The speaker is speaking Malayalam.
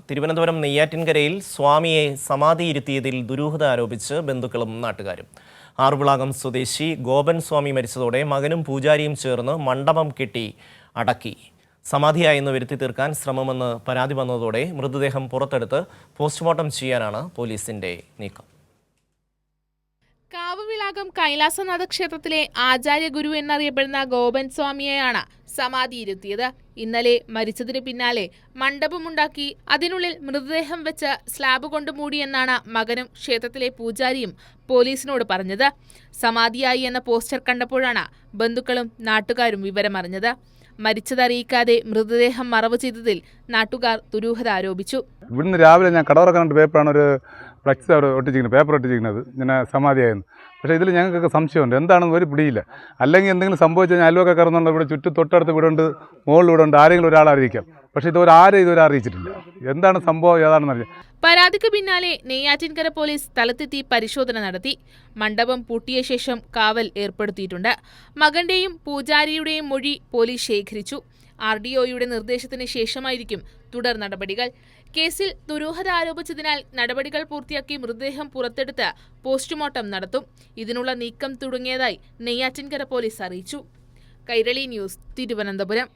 തിരുവനന്തപുരം നെയ്യാറ്റിൻകരയിൽ സ്വാമിയെ സമാധിയിരുത്തിയതിൽ ദുരൂഹത ആരോപിച്ച് ബന്ധുക്കളും നാട്ടുകാരും. ആറുവിളാകം സ്വദേശി ഗോപൻ സ്വാമി മരിച്ചതോടെ മകനും പൂജാരിയും ചേർന്ന് മണ്ഡപം കെട്ടി അടക്കി. സമാധിയായെന്ന് വരുത്തി തീർക്കാൻ ശ്രമമെന്ന് പരാതി വന്നതോടെ മൃതദേഹം പുറത്തെടുത്ത് പോസ്റ്റ്മോർട്ടം ചെയ്യാനാണ് പോലീസിന്റെ നീക്കം. കാവുവിളാകം കൈലാസനാഥ ക്ഷേത്രത്തിലെ ആചാര്യഗുരു എന്നറിയപ്പെടുന്ന ഗോപൻ സ്വാമിയെയാണ് സമാധിയിരുത്തിയത്. ഇന്നലെ മരിച്ചതിന് പിന്നാലെ മണ്ഡപമുണ്ടാക്കി അതിനുള്ളിൽ മൃതദേഹം വെച്ച് സ്ലാബ് കൊണ്ട് മൂടിയെന്നാണ് മകനും ക്ഷേത്രത്തിലെ പൂജാരിയും പോലീസിനോട് പറഞ്ഞത്. സമാധിയായി എന്ന പോസ്റ്റർ കണ്ടപ്പോഴാണ് ബന്ധുക്കളും നാട്ടുകാരും വിവരമറിഞ്ഞത്. മരിച്ചതറിയിക്കാതെ മൃതദേഹം മറവ് ചെയ്തതിൽ നാട്ടുകാർ ദുരൂഹത ആരോപിച്ചു. ഇവിടുന്ന് രാവിലെ ഞാൻ കടവറക്കണ്ട പേപ്പറാണ് ഒരു ഫ്ലക്സ് ഒട്ടിച്ചിരിക്കുന്നത്, പേപ്പർ ഒട്ടിച്ചിരിക്കുന്നത് ഇങ്ങനെ സമാധിയായെന്ന്. പക്ഷേ ഇതിൽ ഞങ്ങൾക്കൊക്കെ സംശയമുണ്ട്, എന്താണെന്ന് ഒരു പിടിയില്ല. അല്ലെങ്കിൽ എന്തെങ്കിലും സംഭവിച്ചു കഴിഞ്ഞാൽ അയൽവൊക്കെ കറന്നുണ്ട്, ഇവിടെ ചുറ്റും തൊട്ടടുത്ത് വീടുണ്ട്, മുകളിൽ വീടുണ്ട്, ആരെങ്കിലും ഒരാൾ അറിയിക്കാം. പക്ഷേ ഇതുവരെ അറിയിച്ചിട്ടില്ല. എന്താണ് സംഭവം ഏതാണെന്ന് അറിയാം. പരാതിക്ക് പിന്നാലെ നെയ്യാറ്റിൻകര പോലീസ് സ്ഥലത്തെത്തി പരിശോധന നടത്തി. മണ്ഡപം പൂട്ടിയ ശേഷം കാവൽ ഏർപ്പെടുത്തിയിട്ടുണ്ട്. മകന്റെയും പൂജാരിയുടെയും മൊഴി പോലീസ് ശേഖരിച്ചു. RDOയുടെ നിർദ്ദേശത്തിന് ശേഷമായിരിക്കും തുടർ നടപടികൾ. കേസിൽ ദുരൂഹത ആരോപിച്ചതിനാൽ നടപടികൾ പൂർത്തിയാക്കി മൃതദേഹം പുറത്തെടുത്ത് പോസ്റ്റ്മോർട്ടം നടത്തും. ഇതിനുള്ള നീക്കം തുടങ്ങിയതായി നെയ്യാറ്റിൻകര പോലീസ് അറിയിച്ചു. കൈരളി ന്യൂസ്, തിരുവനന്തപുരം.